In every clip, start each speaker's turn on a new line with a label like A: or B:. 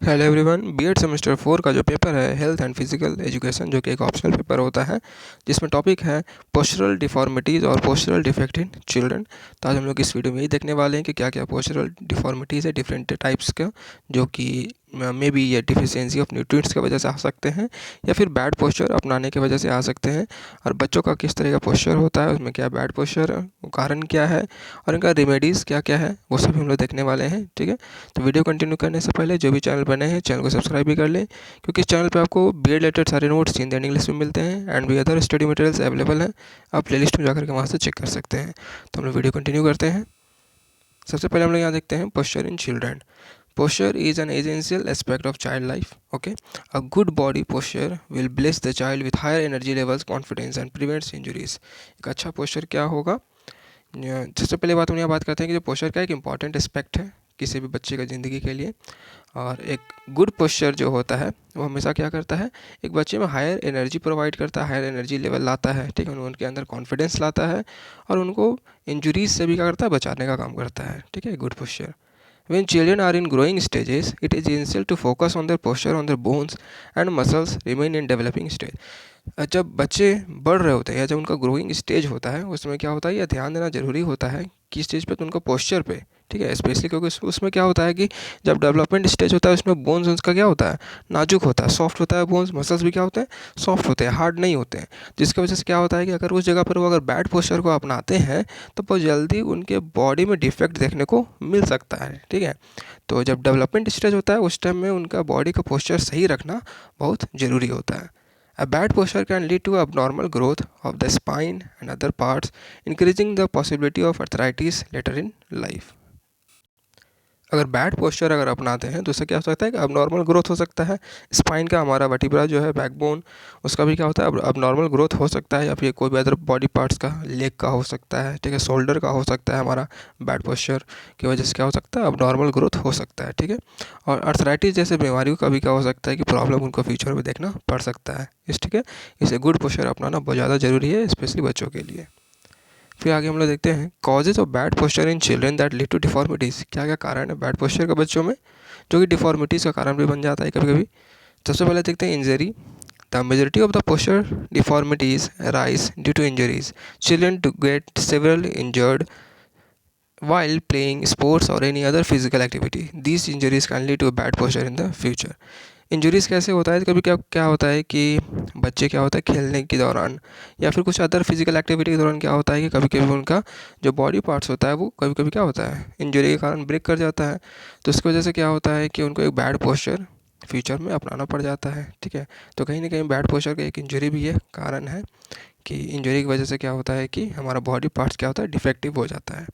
A: Hello everyone, BEd semester 4 का जो paper है हेल्थ एंड फिजिकल एजुकेशन, जो कि एक ऑप्शनल पेपर होता है, जिसमें टॉपिक है पोस्चरल डिफॉर्मिटीज़ और पोस्चरल डिफेक्ट इन चिल्ड्रन। तो आज हम लोग इस वीडियो में यही देखने वाले हैं कि क्या क्या पोस्चरल डिफॉर्मिटीज़ है डिफरेंट टाइप्स का, जो कि मे बी ये डिफिशियंसी ऑफ न्यूट्रिएंट्स की वजह से आ सकते हैं या फिर बैड पोस्चर अपनाने की वजह से आ सकते हैं। और बच्चों का किस तरह का पोस्चर होता है, उसमें क्या बैड पोस्चर है, वो कारण क्या है और इनका रेमेडीज़ क्या क्या है, वो सभी हम लोग देखने वाले हैं। ठीक है, तो वीडियो कंटिन्यू करने से पहले जो भी चैनल बने हैं चैनल को सब्सक्राइब भी कर लें, क्योंकि इस चैनल पे आपको बी एड रिलेटेड सारे नोट्स हिंदी एंड इंग्लिश में मिलते हैं एंड भी अदर स्टडी मटेरियल्स अवेलेबल हैं। आप प्लेलिस्ट में जाकर के वहाँ से चेक कर सकते हैं। तो हम लोग वीडियो कंटिन्यू करते हैं। सबसे पहले हम लोग यहाँ देखते हैं posture in children. Posture is an essential aspect of child life. Okay, a good body posture will bless the child with higher energy levels, confidence and prevents injuries. एक अच्छा पोस्चर क्या होगा? सबसे पहले बात हम यहाँ बात करते हैं कि जो पोस्चर का एक इम्पॉर्टेंट एस्पेक्ट है किसी भी बच्चे का ज़िंदगी के लिए। और एक गुड पोस्चर जो होता है वो हमेशा क्या करता है, एक बच्चे में हायर एनर्जी प्रोवाइड करता है, हायर एनर्जी लेवल लाता है। ठीक है, उनके अंदर कॉन्फिडेंस लाता है और उनको इंजुरीज से भी क्या करता है, बचाने का काम करता है। ठीक है, good posture. When children are in growing stages, it is essential to focus on their posture, on their bones and muscles remain in developing stage. जब बच्चे बढ़ रहे होते हैं या जब उनका ग्रोइंग स्टेज होता है, उसमें क्या होता है, यह ध्यान देना ज़रूरी होता है किस स्टेज पे, तो उनका पोस्चर पे। ठीक है, स्पेशली क्योंकि उसमें क्या होता है कि जब डेवलपमेंट स्टेज होता है उसमें बोन्स उनका क्या होता है, नाजुक होता है, सॉफ्ट होता है। बोन्स मसल्स भी क्या होते हैं, सॉफ्ट होते हैं, हार्ड नहीं होते हैं। जिसकी वजह से क्या होता है कि अगर उस जगह पर वो अगर बैड पोस्चर को अपनाते हैं तो बहुत जल्दी उनके बॉडी में डिफेक्ट देखने को मिल सकता है। ठीक है, तो जब डेवलपमेंट स्टेज होता है उस टाइम में उनका बॉडी का पोस्चर सही रखना बहुत ज़रूरी होता है। A bad posture can lead to abnormal growth of the spine and other parts, increasing the possibility of arthritis later in life. अगर बैड पोस्चर अगर अपनाते हैं तो उससे क्या हो सकता है कि अबनॉर्मल ग्रोथ हो सकता है। स्पाइन का हमारा वर्टिब्रा जो है, बैकबोन, उसका भी क्या होता है, अबनॉर्मल ग्रोथ हो सकता है, या फिर कोई भी अदर बॉडी पार्ट्स का, लेग का हो सकता है। ठीक है, शोल्डर का हो सकता है। हमारा बैड पोस्चर की वजह से क्या हो सकता है, अबनॉर्मल ग्रोथ हो सकता है। ठीक है, और अर्थराइटिस जैसे बीमारियों का भी क्या हो सकता है कि प्रॉब्लम उनको फ्यूचर में देखना पड़ सकता है। ठीक है, इसे गुड पोस्चर अपनाना बहुत ज़्यादा ज़रूरी है, स्पेशली बच्चों के लिए। फिर आगे हम लोग देखते हैं causes of bad posture in children that lead to deformities. क्या क्या कारण है बैड पोस्चर का बच्चों में, जो कि डिफॉर्मिटीज़ का कारण भी बन जाता है कभी कभी। सबसे पहले देखते हैं injury. The majority of the posture deformities rise due to injuries. Children to get several injured while playing sports or any other physical activity. These injuries can lead to a bad posture in the future. Injuries कैसे होता है, कभी क्या क्या होता है कि बच्चे क्या होता है खेलने के दौरान या फिर कुछ अदर फिजिकल एक्टिविटी के दौरान क्या होता है कि कभी कभी उनका जो बॉडी पार्ट्स होता है वो कभी कभी क्या होता है, इंजरी के कारण ब्रेक कर जाता है। तो उसकी वजह से क्या होता है कि उनको एक बैड पोस्चर फ्यूचर में अपनाना पड़ जाता है। ठीक है, तो कहीं ना कहीं बैड पोस्चर का एक इंजरी भी ये कारण है कि इंजरी की वजह से क्या होता है कि हमारा बॉडी पार्ट्स क्या होता है, डिफेक्टिव हो जाता है।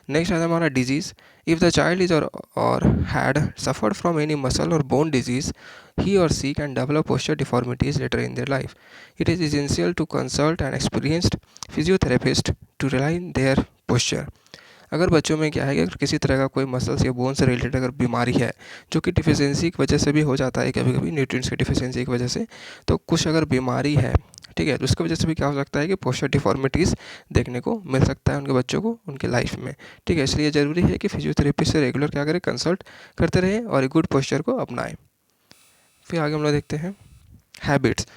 A: नेक्स्ट आता है हमारा disease. If the child is or had suffered from any muscle or bone disease, he or she can develop posture deformities later in their life. It is essential to consult an experienced physiotherapist to realign their posture. अगर बच्चों में क्या है कि अगर किसी तरह का कोई मसल्स या बोन से रिलेटेड अगर बीमारी है, जो कि डिफिशियंसी की वजह से भी हो जाता है कभी कभी, न्यूट्रिएंट्स की डिफिशियंसी की वजह से, तो कुछ अगर बीमारी है, ठीक है, तो उसकी वजह से भी क्या हो सकता है कि पोस्चर डिफॉर्मिटीज़ देखने को मिल सकता है उनके बच्चों को उनके लाइफ में। ठीक है, इसलिए ज़रूरी है कि फिजियोथेरेपी से रेगुलर क्या करें, कंसल्ट करते रहें और एक गुड पोस्चर को अपनाएं। फिर आगे हम लोग देखते हैं habits.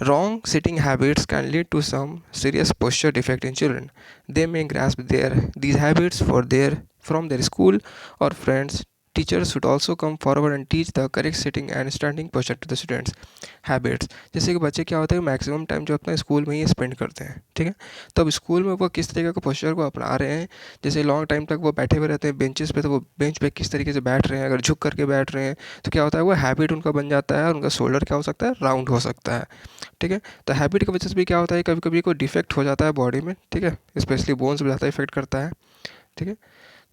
A: Wrong sitting habits can lead to some serious posture defect in children. They may grasp these habits from their school or friends. Teachers should also come forward and teach the correct sitting and standing posture to the students. Habits, जैसे कि बच्चे क्या होता है, maximum time जो अपना school में ही spend करते हैं। ठीक है, तो अब स्कूल में वो किस तरीके का पोस्चर को अपना रहे हैं, जैसे लॉन्ग टाइम तक वो बैठे हुए रहते हैं बेंचेस पे, तो वो बेंच पे किस तरीके से बैठ रहे हैं, अगर झुक करके बैठ रहे हैं तो क्या होता है, वो हैबिट उनका बन जाता है और उनका शोल्डर क्या हो सकता है, राउंड हो सकता है। ठीक है, तो हैबिट की वजह से भी क्या होता है, कभी कभी कोई डिफेक्ट हो जाता है बॉडी में। ठीक है, स्पेशली बोन्स में ज़्यादा इफेक्ट करता है। ठीक है,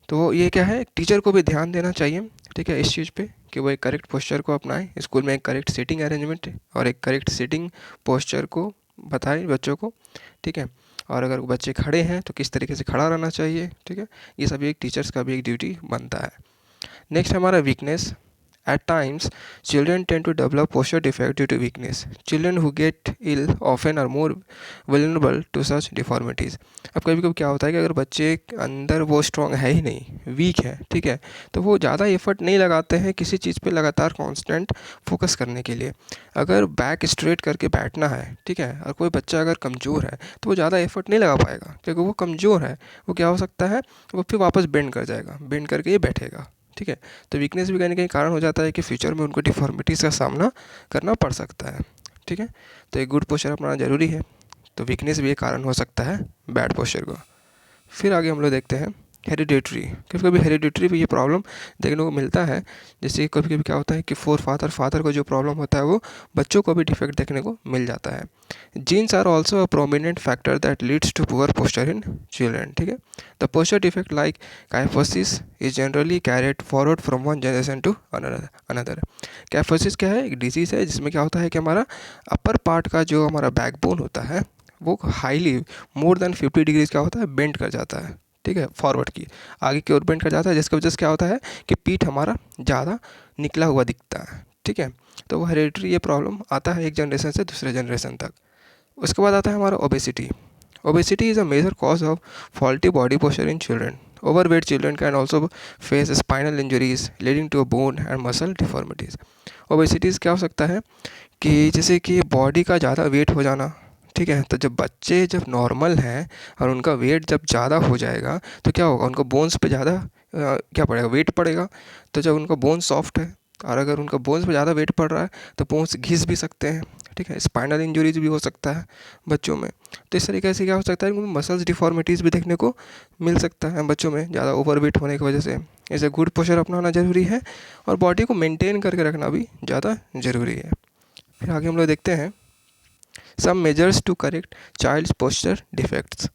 A: तो ये क्या है, टीचर को भी ध्यान देना चाहिए। ठीक है, इस चीज़ पे कि वो एक करेक्ट पोस्चर को अपनाएं, स्कूल में एक करेक्ट सीटिंग अरेंजमेंट और एक करेक्ट सीटिंग पोस्चर को बताएं बच्चों को। ठीक है, और अगर बच्चे खड़े हैं तो किस तरीके से खड़ा रहना चाहिए। ठीक है, ये सभी एक टीचर्स का भी एक ड्यूटी बनता है। नेक्स्ट हमारा weakness. At times, children tend to develop posture defect due to weakness. Children who get ill often are more vulnerable to such deformities. अब कभी कभी क्या होता है कि अगर बच्चे के अंदर वो स्ट्रॉन्ग है ही नहीं, वीक है, ठीक है, तो वो ज़्यादा एफर्ट नहीं लगाते हैं किसी चीज़ पे लगातार कांस्टेंट फोकस करने के लिए। अगर बैक स्ट्रेट करके बैठना है, ठीक है, और कोई बच्चा अगर कमज़ोर है तो वो ज़्यादा एफर्ट नहीं लगा पाएगा क्योंकि वो कमज़ोर है। वो क्या हो सकता है, वो फिर वापस बेंड कर जाएगा, बेंड करके ये बैठेगा, ठीक है। तो वीकनेस भी कहीं ना कहीं कारण हो जाता है कि फ्यूचर में उनको डिफॉर्मिटीज़ का सामना करना पड़ सकता है, ठीक है। तो एक गुड पोस्चर अपनाना ज़रूरी है। तो वीकनेस भी एक कारण हो सकता है बैड पोस्चर का। फिर आगे हम लोग देखते हैं हेरिडेटरी। कभी कभी हेरिडेटरी भी ये प्रॉब्लम देखने को मिलता है। जैसे कभी कभी क्या होता है कि फादर को जो प्रॉब्लम होता है वो बच्चों को भी डिफेक्ट देखने को मिल जाता है। Genes are also a prominent factor that leads to poor posture in children, ठीक है। The posture defect like kyphosis is generally carried forward from one generation to another. Kyphosis क्या है, एक डिजीज़ है जिसमें क्या होता है कि हमारा अपर पार्ट का जो हमारा बैकबोन होता है वो हाईली मोर देन 50 डिग्रीज क्या होता है, बेंड कर जाता है, ठीक है, फॉरवर्ड की आगे की ओर बेंड कर जाता है, जिसकी वजह से क्या होता है कि पीठ हमारा ज़्यादा निकला हुआ दिखता है, ठीक है। तो वो हेरिडिटरी ये प्रॉब्लम आता है एक जनरेशन से दूसरे जनरेशन तक। उसके बाद आता है हमारा obesity. Obesity is a major cause of faulty body posture in children. Overweight children can also face spinal injuries leading to a bone and muscle deformities. Obesities क्या हो सकता है कि जैसे कि बॉडी का ज़्यादा वेट हो जाना, ठीक है। तो जब बच्चे जब नॉर्मल हैं और उनका वेट जब ज़्यादा हो जाएगा तो क्या होगा, उनको बोन्स पे ज़्यादा क्या पड़ेगा, वेट पड़ेगा। तो जब उनका बोन सॉफ्ट है और अगर उनका बोन्स पे ज़्यादा वेट पड़ रहा है तो बोन्स घिस भी सकते हैं, ठीक है। स्पाइनल इंजरीज भी हो सकता है बच्चों में। तो इस तरीके से क्या हो सकता है कि मसल्स डिफॉर्मिटीज़ भी देखने को मिल सकता है बच्चों में ज़्यादा ओवर वेट होने की वजह से। इसे गुड पोस्चर अपनाना ज़रूरी है और बॉडी को मेंटेन करके रखना भी ज़्यादा ज़रूरी है। फिर आगे हम लोग देखते हैं some measures to correct child's posture defects।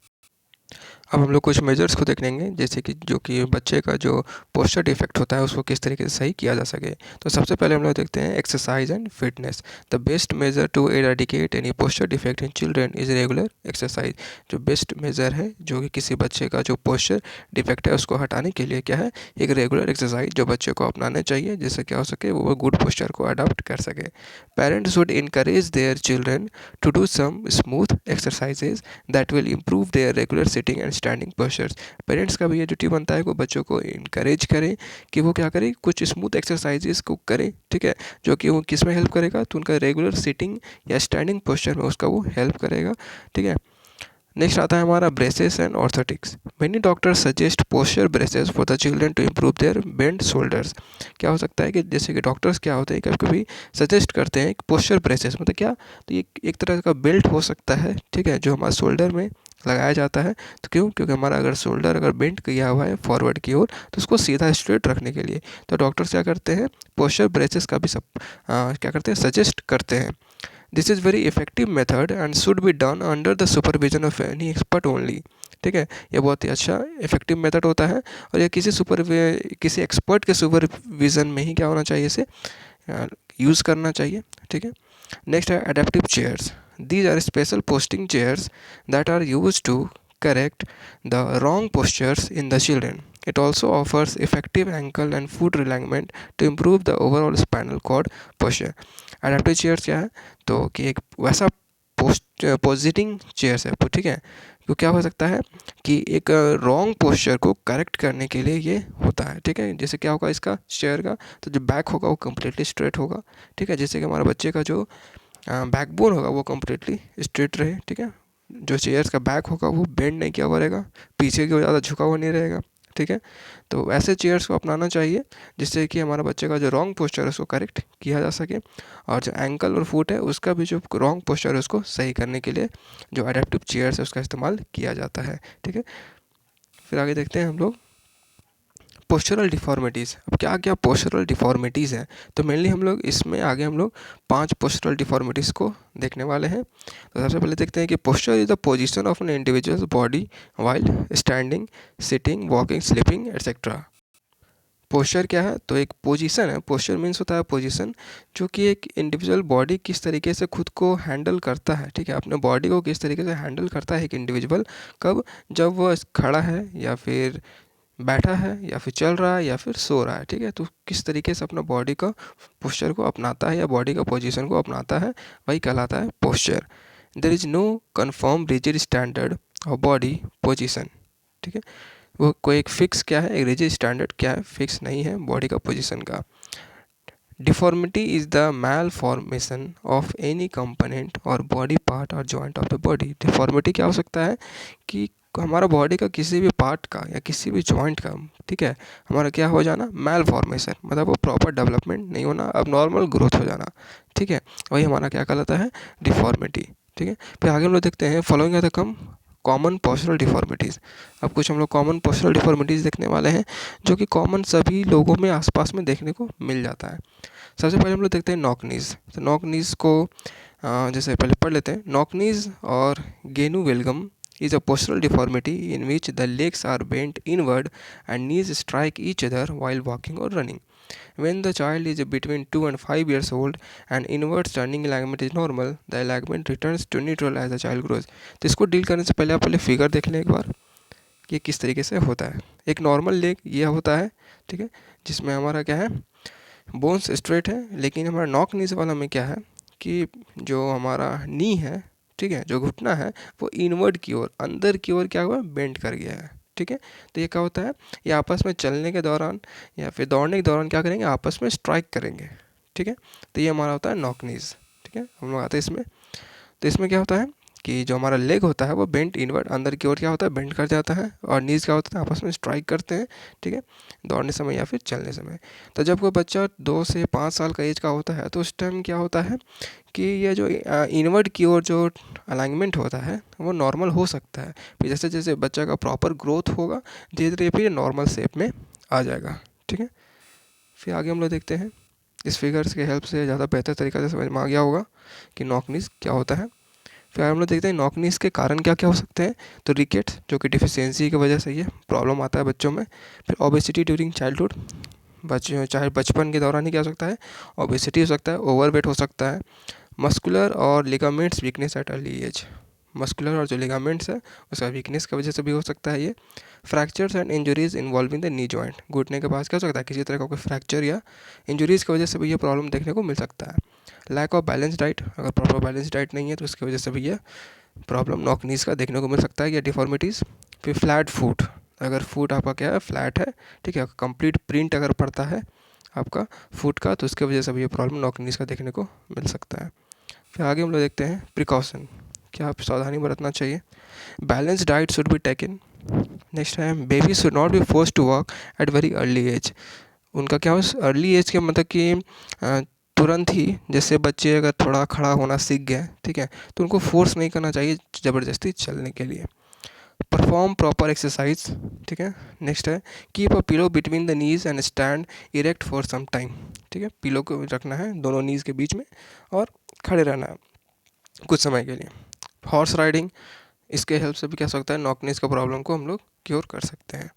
A: अब हम लोग कुछ मेजर्स को देख लेंगे जैसे कि जो कि बच्चे का जो पोस्चर डिफेक्ट होता है उसको किस तरीके से सही किया जा सके। तो सबसे पहले हम लोग देखते हैं exercise and fitness. The best measure to eradicate any posture defect in children is regular exercise. जो बेस्ट मेजर है जो कि किसी बच्चे का जो पोस्चर डिफेक्ट है उसको हटाने के लिए क्या है, एक रेगुलर एक्सरसाइज जो बच्चे को अपनाने चाहिए जिससे क्या हो सके वो गुड पोस्चर को अडॉप्ट कर सके। Parents should encourage their children to do some smooth exercises that will improve their regular sitting and standing postures. Parents का भी ये ड्यूटी बनता है कि बच्चों को इनकरेज करें कि वो क्या करें, कुछ स्मूथ एक्सरसाइजेस को करें, ठीक है, जो कि वो किस में हेल्प करेगा, तो उनका रेगुलर सिटिंग या स्टैंडिंग पोस्चर में उसका वो हेल्प करेगा, ठीक है। नेक्स्ट आता है हमारा braces and orthotics. Many doctors suggest posture braces for the children to improve their bend shoulders. क्या हो सकता है कि जैसे कि डॉक्टर्स क्या होते हैं कभी कभी सजेस्ट करते हैं पोस्चर ब्रेसेस, मतलब क्या, तो ये एक तरह का बेल्ट हो सकता है, ठीक है, जो हमारे शोल्डर में लगाया जाता है। तो क्यों, क्योंकि हमारा अगर शोल्डर अगर बेंड किया हुआ है फॉरवर्ड की ओर तो उसको सीधा स्ट्रेट रखने के लिए तो डॉक्टर्स क्या करते हैं, पोस्चर ब्रेसेस का भी सब क्या करते हैं, सजेस्ट करते हैं। This is very effective method and should be done under the supervision of any expert only, ठीक है। ये बहुत ही अच्छा इफेक्टिव मेथड होता है और ये किसी एक्सपर्ट के सुपरविजन में ही क्या होना चाहिए, इसे यूज़ करना चाहिए, ठीक है। नेक्स्ट है adaptive chairs. These are special posting chairs that are use to correct the wrong postures in the children. It also offers effective ankle and foot alignment to improve the overall spinal cord posture. Adaptive chairs क्या है, तो कि एक वैसा पोजिटिंग chairs है, ठीक है। तो क्या हो सकता है कि एक रॉन्ग पोस्चर को करेक्ट करने के लिए ये होता है, ठीक है। जैसे क्या होगा इसका चेयर का, तो जो बैक होगा वो कम्प्लीटली स्ट्रेट होगा, ठीक है, जैसे कि हमारे बच्चे का जो बैकबोन होगा वो कम्प्लीटली स्ट्रेट रहे, ठीक है। जो चेयर्स का बैक होगा वो बेंड नहीं किया हुआ रहेगा, पीछे की ओर ज़्यादा झुका हुआ नहीं रहेगा, ठीक है। तो ऐसे चेयर्स को अपनाना चाहिए जिससे कि हमारा बच्चे का जो रॉन्ग पोस्चर है उसको करेक्ट किया जा सके और जो एंकल और फुट है उसका भी जो रॉन्ग पोस्चर है उसको सही करने के लिए जो अडेप्टिव चेयर्स है उसका इस्तेमाल किया जाता है, ठीक है। फिर आगे देखते हैं हम लोग पोस्चरल डिफॉर्मिटीज़। अब क्या क्या पोस्चरल डिफॉर्मिटीज़ हैं, तो मेनली हम लोग इसमें आगे हम लोग 5 पोस्चरल डिफॉर्मिटीज़ को देखने वाले हैं। तो सबसे पहले देखते हैं कि posture is the position of an individual's body while standing, sitting, walking, sleeping etcetera. Posture क्या है, तो एक पोजीशन है। पोस्चर मीन्स होता है पोजीशन, जो कि एक इंडिविजुअल बॉडी किस तरीके से खुद को हैंडल करता है, ठीक है, अपने बॉडी को किस तरीके से हैंडल करता है एक इंडिविजुअल, कब, जब वो खड़ा है या फिर बैठा है या फिर चल रहा है या फिर सो रहा है, ठीक है। तो किस तरीके से अपना बॉडी का पोस्चर को अपनाता है या बॉडी का पोजीशन को अपनाता है, वही कहलाता है posture. There is no confirm rigid standard of body position, ठीक है। वो कोई एक फिक्स क्या है, एक रिजिड स्टैंडर्ड क्या है, फिक्स नहीं है बॉडी का पोजीशन का। Deformity is the malformation of any component और बॉडी पार्ट और joint of the body. Deformity क्या हो सकता है कि हमारा बॉडी का किसी भी पार्ट का या किसी भी जॉइंट का, ठीक है, हमारा क्या हो जाना, मैल फॉर्मेशन, मतलब वो प्रॉपर डेवलपमेंट नहीं होना, अब नॉर्मल ग्रोथ हो जाना, ठीक है, वही हमारा क्या कहलाता है, डिफॉर्मिटी, ठीक है। फिर आगे हम लोग देखते हैं following are the common postural deformities. अब कुछ हम लोग कॉमन पोस्चरल डिफॉर्मिटीज़ देखने वाले हैं जो कि कॉमन सभी लोगों में आसपास में देखने को मिल जाता है। सबसे पहले हम लोग देखते हैं नॉक नीज। तो नॉक नीज को जैसे पहले पढ़ लेते हैं। नॉक नीज और गेनु वेलगम is a postural deformity in which the legs are bent inward and knees strike each other while walking or running. When the child is between 2 and 5 years old and inward turning alignment is normal, the alignment returns to neutral as the child grows. तो इसको deal करने से पहले आप पहले figure देख लें एक बार कि किस तरीके से होता है। एक नॉर्मल लेग ये होता है, ठीक है, जिसमें हमारा क्या है, बोन्स स्ट्रेट है, लेकिन हमारा नॉक नीज वाला में क्या है कि जो हमारा नी है, ठीक है, जो घुटना है वो इनवर्ड की ओर, अंदर की ओर क्या हुआ, बेंड कर गया है, ठीक है। तो ये क्या होता है, ये आपस में चलने के दौरान या फिर दौड़ने के दौरान क्या करेंगे, आपस में स्ट्राइक करेंगे, ठीक है। तो ये हमारा होता है नॉक नीज, ठीक है। हम लोग आते हैं इसमें। तो इसमें क्या होता है कि जो हमारा लेग होता है वो बेंट इनवर्ड, अंदर की ओर क्या होता है, बेंड कर जाता है, और नीज क्या होता है, आपस में स्ट्राइक करते हैं, ठीक है, दौड़ने समय या फिर चलने समय। तो जब कोई बच्चा 2 से 5 साल का एज का होता है तो उस टाइम क्या होता है कि ये जो इनवर्ड की ओर जो अलाइनमेंट होता है वो नॉर्मल हो सकता है। फिर जैसे जैसे बच्चा का प्रॉपर ग्रोथ होगा धीरे धीरे फिर नॉर्मल शेप में आ जाएगा, ठीक है। फिर आगे हम लोग देखते हैं। इस फिगर्स के हेल्प से ज़्यादा बेहतर तरीक़ा से समझ में आ गया होगा कि नॉक नीज क्या होता है। फिर हम लोग देखते हैं नॉक नीज के कारण क्या क्या हो सकते हैं। तो रिकेट्स, जो कि डिफिशियंसी की वजह से ये प्रॉब्लम आता है बच्चों में। फिर ओबेसिटी ड्यूरिंग चाइल्डहुड, बच्चों चाहे बचपन के दौरान ही क्या हो सकता है, ओबेसिटी हो सकता है, ओवरवेट हो सकता है। मस्कुलर और ligaments weakness at early age, muscular और जो लिगामेंट्स है उसका वीकनेस की वजह से भी हो सकता है ये। Fractures and injuries involving the knee joint, घुटने के पास क्या हो सकता है, किसी तरह का कोई फ्रैक्चर या इंजरीज़ की वजह से भी ये प्रॉब्लम देखने को मिल सकता है। लैक ऑफ बैलेंस डाइट, अगर प्रॉपर बैलेंस डाइट नहीं है तो उसकी वजह से भी ये प्रॉब्लम नॉक नीज का देखने को मिल सकता है, या डिफॉर्मिटीज़। फिर फ्लैट फुट, अगर फुट आपका क्या है, फ्लैट है, ठीक है, कंप्लीट प्रिंट अगर पड़ता है आपका फुट का तो उसके वजह से भी ये प्रॉब्लम नॉक नीज का देखने को मिल सकता है। फिर आगे हम लोग देखते हैं प्रिकॉशन, क्या आप सावधानी बरतना चाहिए। Balance diet should be taken. Next है baby should not be force to walk at very early age. उनका क्या हो, अर्ली एज के मतलब कि तुरंत ही, जैसे बच्चे अगर थोड़ा खड़ा होना सीख गए, ठीक है, तो उनको फोर्स नहीं करना चाहिए ज़बरदस्ती चलने के लिए। परफॉर्म प्रॉपर एक्सरसाइज, ठीक है। नेक्स्ट है keep a pillow between the knees and stand erect for some time, ठीक है, पिलो को रखना है दोनों नीज के बीच में और खड़े रहना है कुछ समय के लिए। हॉर्स राइडिंग, इसके हेल्प से भी क्या हो सकता है, नॉक नीज का प्रॉब्लम को हम लोग क्योर कर सकते हैं।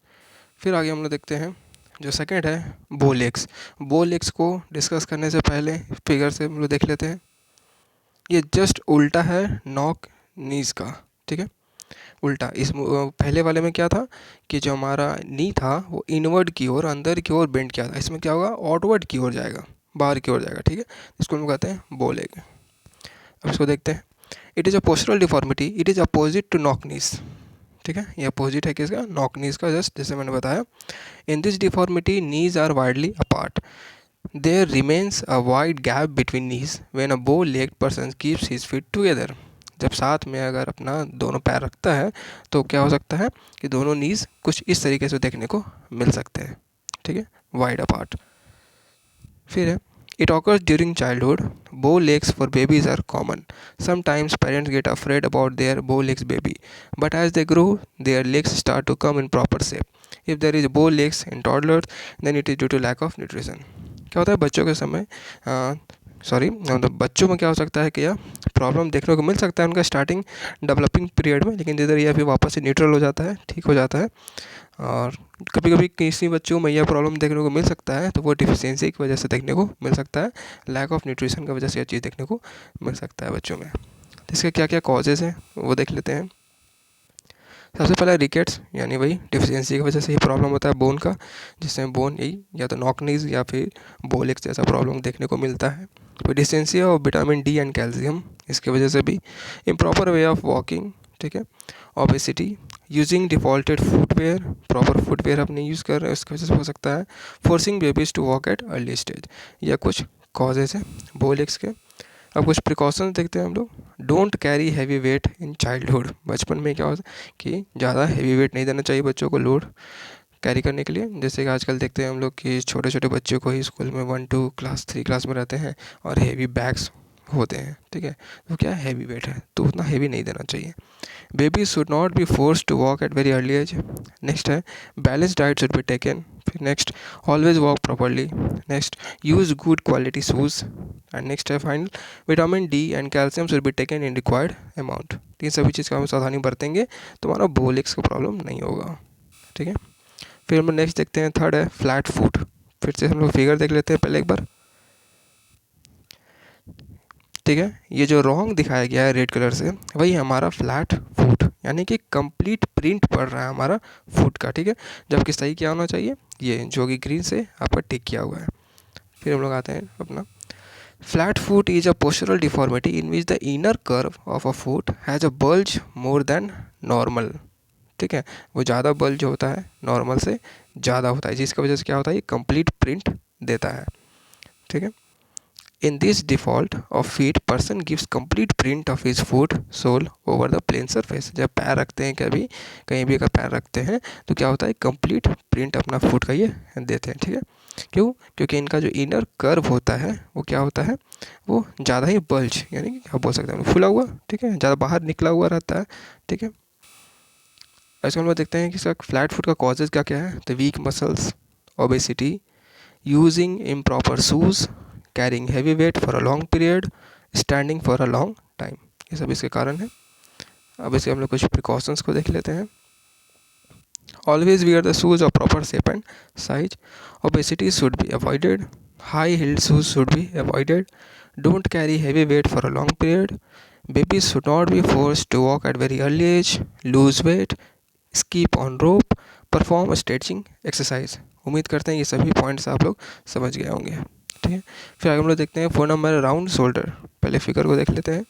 A: फिर आगे हम लोग देखते हैं जो सेकंड है बो लेग्स। बो लेग्स को डिस्कस करने से पहले फिगर से हम लोग देख लेते हैं। ये जस्ट उल्टा है नॉक नीज का, ठीक है, उल्टा। इस पहले वाले में क्या था कि जो हमारा नी था वो इनवर्ड की ओर, अंदर की ओर बेंड किया था, इसमें क्या होगा, आउटवर्ड की ओर जाएगा, बाहर की ओर जाएगा, ठीक है। इसको हम कहते हैं बो लेग। अब इसको देखते हैं। It is a postural deformity, it is opposite to knock knees, ठीक है, ये अपोजिट है किसका, नॉक नीज का, जस्ट जैसे मैंने बताया। In this deformity knees are widely apart, there remains a wide gap between knees when a bow legged person keeps his feet together. जब साथ में अगर अपना दोनों पैर रखता है तो क्या हो सकता है कि दोनों नीज कुछ इस तरीके से देखने को मिल सकते हैं, ठीक है, वाइड अपार्ट। फिर है it occurs during childhood, bow legs for babies are common. Sometimes parents get afraid about their bow legs baby, but as they grow, their legs start to come in proper shape. If there is bow legs in toddlers, then it is due to lack of nutrition. क्या होता है बच्चों के समय, मतलब बच्चों में क्या हो सकता है कि यह प्रॉब्लम देखने को मिल सकता है उनका स्टार्टिंग डेवलपिंग पीरियड में, लेकिन धीरे धीरे यह फिर वापस से न्यूट्रल हो जाता है, ठीक हो जाता है। और कभी कभी किसी बच्चों में यह प्रॉब्लम देखने को मिल सकता है तो वो डिफिशियंसी की वजह से देखने को मिल सकता है, लैक ऑफ न्यूट्रिशन की वजह से यह चीज़ देखने को मिल सकता है बच्चों में। तो इसके क्या क्या कॉजेज़ हैं वो देख लेते हैं। सबसे पहले रिकेट्स, यानी वही डिफिशियंसी की वजह से ये प्रॉब्लम होता है बोन का, जिसमें बोन यही या तो नॉक नीज या फिर बोलिक्स जैसा प्रॉब्लम देखने को मिलता है। फिर deficiency of vitamin D and calcium, इसकी वजह से भी इम्प्रॉपर वे ऑफ वॉकिंग, ठीक है, obesity, using defaulted footwear, proper footwear आप नहीं यूज़ कर रहे हैं उसकी वजह से हो सकता है। Forcing babies to walk at early stage, या कुछ कॉजेज हैं बोलिक्स के। अब कुछ प्रिकॉशंस देखते हैं हम लोग। Don't carry heavy wait in childhood, बचपन में क्या होता है कि ज़्यादा हैवी वेट नहीं देना चाहिए बच्चों को लोड कैरी करने के लिए। जैसे कि आजकल देखते हैं हम लोग कि छोटे छोटे बच्चों को ही स्कूल में 1 2 क्लास 3 क्लास में रहते हैं और हैवी बैग्स होते हैं, ठीक है, तो क्या हैवी वेट है तो उतना हैवी नहीं देना चाहिए। Baby should not be force to walk at very early age. Next है balance diet should be taken. फिर next always walk properly. Next use good quality shoes. And next है final vitamin D and calcium should be taken in required amount. तीन सभी चीज़ का हम सावधानी बरतेंगे तो हमारा बोलिक्स का प्रॉब्लम नहीं होगा, ठीक है। फिर हम नेक्स्ट देखते हैं, थर्ड है फ्लैट फुट। फिर से हम लोग फिगर देख लेते हैं पहले एक बार, ठीक है। ये जो रॉन्ग दिखाया गया है रेड कलर से वही हमारा फ्लैट फुट, यानी कि कंप्लीट प्रिंट पड़ रहा है हमारा फुट का, ठीक है, जबकि सही क्या होना चाहिए, ये जो कि ग्रीन से आपका टिक किया हुआ है। फिर हम लोग आते हैं अपना flat foot is a postural deformity in which the inner curve of a foot has a bulge more than normal, ठीक है, वो ज़्यादा बल्ज होता है नॉर्मल से ज़्यादा होता है, जिसकी वजह से क्या होता है ये कंप्लीट प्रिंट देता है, ठीक है। In this default of feet, person gives complete print of his foot sole over the plane surface। जब पैर रखते हैं कभी कहीं भी अगर पैर रखते हैं तो क्या होता है कंप्लीट प्रिंट अपना फुट का ये देते हैं, ठीक है। क्यों? क्योंकि इनका जो इनर कर्व होता है वो क्या होता है, वो ज़्यादा ही बल्ज, यानी कि क्या बोल सकते हैं फुला हुआ, ठीक है, ज़्यादा बाहर निकला हुआ रहता है, ठीक है। ऐसे हम लोग देखते हैं कि इसका फ्लैट फुट का कॉजेज़ क्या क्या है, तो week muscles, obesity, using improper shoes, carrying heavy weight for a long period, standing for a long time, ये सब इसके कारण है। अब इसके हम लोग कुछ प्रिकॉशंस को देख लेते हैं। Always wear the shoes of proper shape and size. Obesity should be avoided. High heeled shoes should be avoided. Don't carry heavy weight for a long period. Babies should not be forced to walk at very early age. Lose weight, skip on rope, perform stretching exercise. उम्मीद करते हैं ये सभी points आप लोग समझ गए होंगे, ठीक है। फिर आगे हम लोग देखते हैं 4 नंबर राउंड शोल्डर। पहले फिगर को देख लेते हैं।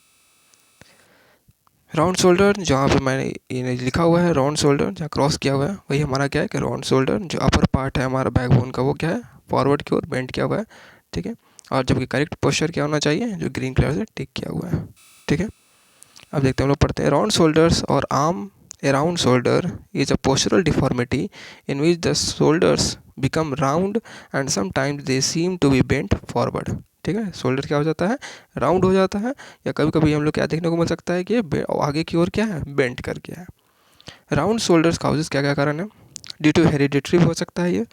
A: राउंड शोल्डर जहाँ पे मैंने ये लिखा हुआ है राउंड शोल्डर, जहाँ क्रॉस किया हुआ है वही हमारा क्या है कि राउंड शोल्डर। जो अपर पार्ट है हमारा बैकबोन का वो क्या है, फॉरवर्ड की ओर बेंड किया हुआ है, ठीक है। और जबकि करेक्ट पोस्चर क्या होना चाहिए, जो ग्रीन कलर से टिक किया हुआ है, ठीक है। अब देखते हैं हम लोग पढ़ते हैं राउंड शोल्डर्स और arm. A round shoulder is a postural deformity in which the shoulders become round and sometimes they seem to be bent forward, ठीक है। शोल्डर क्या हो जाता है, राउंड हो जाता है, या कभी कभी हम लोग क्या देखने को मिल सकता है कि आगे की ओर क्या है, बेंट करके है। राउंड शोल्डर्स काउजेस क्या क्या कारण है, ड्यू टू हेरिडिटरी हो सकता है ये,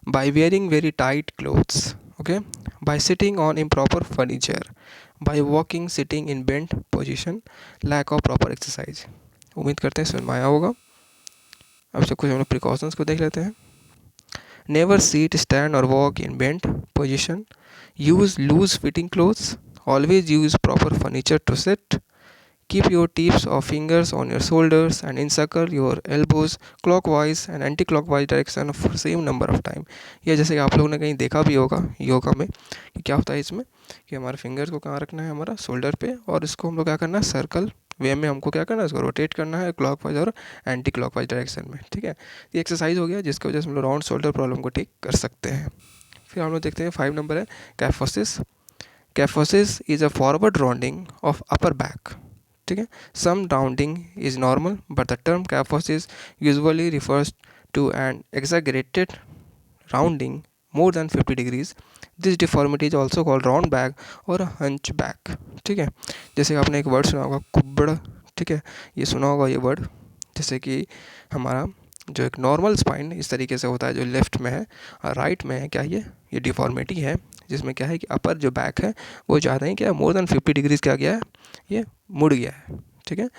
A: by wearing very tight clothes, okay, by sitting on improper furniture, by walking sitting in bent position, lack of proper exercise. उम्मीद करते हैं समझ में आया होगा। अब सब कुछ हम लोग प्रिकॉशंस को देख लेते हैं। नेवर सीट, स्टैंड और walk in bent position. Use loose fitting clothes. Always use proper furniture to sit. Keep your tips of fingers on your shoulders and encircle your elbows clockwise and anti clockwise direction for same number of time. ये जैसे कि आप लोगों ने कहीं देखा भी होगा योगा में कि क्या होता है इसमें कि हमारे फिंगर्स को कहाँ रखना है, हमारा शोल्डर पे, और इसको हम लोग क्या करना है, सर्कल वे में हमको क्या करना है, इसको रोटेट करना है क्लॉकवाइज और एंटी क्लॉकवाइज डायरेक्शन में, ठीक है। ये एक्सरसाइज हो गया जिसकी वजह से हम लोग राउंड शोल्डर प्रॉब्लम को ठीक कर सकते हैं। फिर हम लोग देखते हैं 5 नंबर है kyphosis. Kyphosis is a forward rounding of upper back, ठीक है। Some rounding is normal but the term kyphosis usually refers to an exaggerated rounding more than 50 degrees. This deformity is also called round back और hunchback, ठीक है। जैसे आपने एक word सुना होगा कुब्बड़, ठीक है, ये सुना होगा ये वर्ड। जैसे कि हमारा जो एक नॉर्मल स्पाइन इस तरीके से होता है जो लेफ्ट में है, और राइट में है क्या ये डिफॉर्मिटी है, जिसमें क्या है कि अपर जो बैक है वो ज़्यादा ही क्या मोर देन 50 डिग्रीज क्या गया है, ये मुड़ गया है, ठीक है।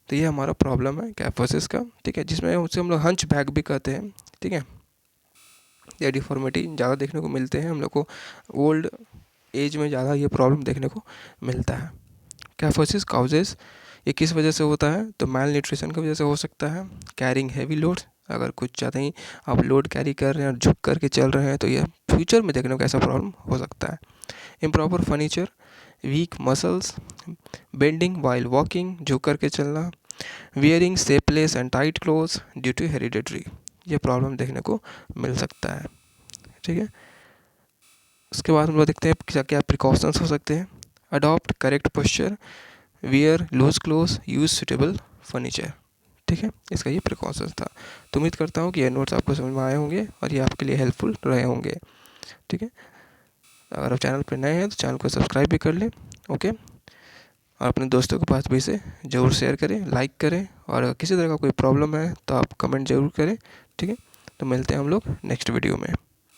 A: तो ये हमारा प्रॉब्लम है कैफोसिस का, ठीक है, जिसमें उसे हम लोग हंच बैक भी कहते हैं, ठीक है। या डिफॉर्मिटी ज़्यादा देखने को मिलते हैं हम लोग को, ओल्ड एज में ज़्यादा ये प्रॉब्लम देखने को मिलता है। कैफोसिस काउजेस ये किस वजह से होता है? तो मैल न्यूट्रिशन की वजह से हो सकता है। कैरिंग हैवी लोड्स, अगर कुछ ज़्यादा ही आप लोड कैरी कर रहे हैं और झुक करके चल रहे हैं तो ये फ्यूचर में देखने को ऐसा प्रॉब्लम हो सकता है। Improper furniture, weak muscles, bending while walking, झुक करके चलना, wearing shapeless and tight clothes due to hereditary, ये प्रॉब्लम देखने को मिल सकता है। ठीक है, उसके बाद हम लोग देखते हैं क्या क्या प्रिकॉशंस हो सकते हैं। Adopt correct posture, wear loose cloth, use suitable furniture. ठीक है, इसका ये प्रिकॉशंस था। तो उम्मीद करता हूँ कि ये नोट्स आपको समझ में आए होंगे और ये आपके लिए हेल्पफुल रहे होंगे। ठीक है, अगर आप चैनल पर नए हैं तो चैनल को सब्सक्राइब भी कर लें। ओके, और अपने दोस्तों के पास भी इसे ज़रूर शेयर करें, लाइक करें, और किसी तरह का कोई प्रॉब्लम है तो आप कमेंट ज़रूर करें। ठीक है, तो मिलते हैं हम लोग नेक्स्ट वीडियो में।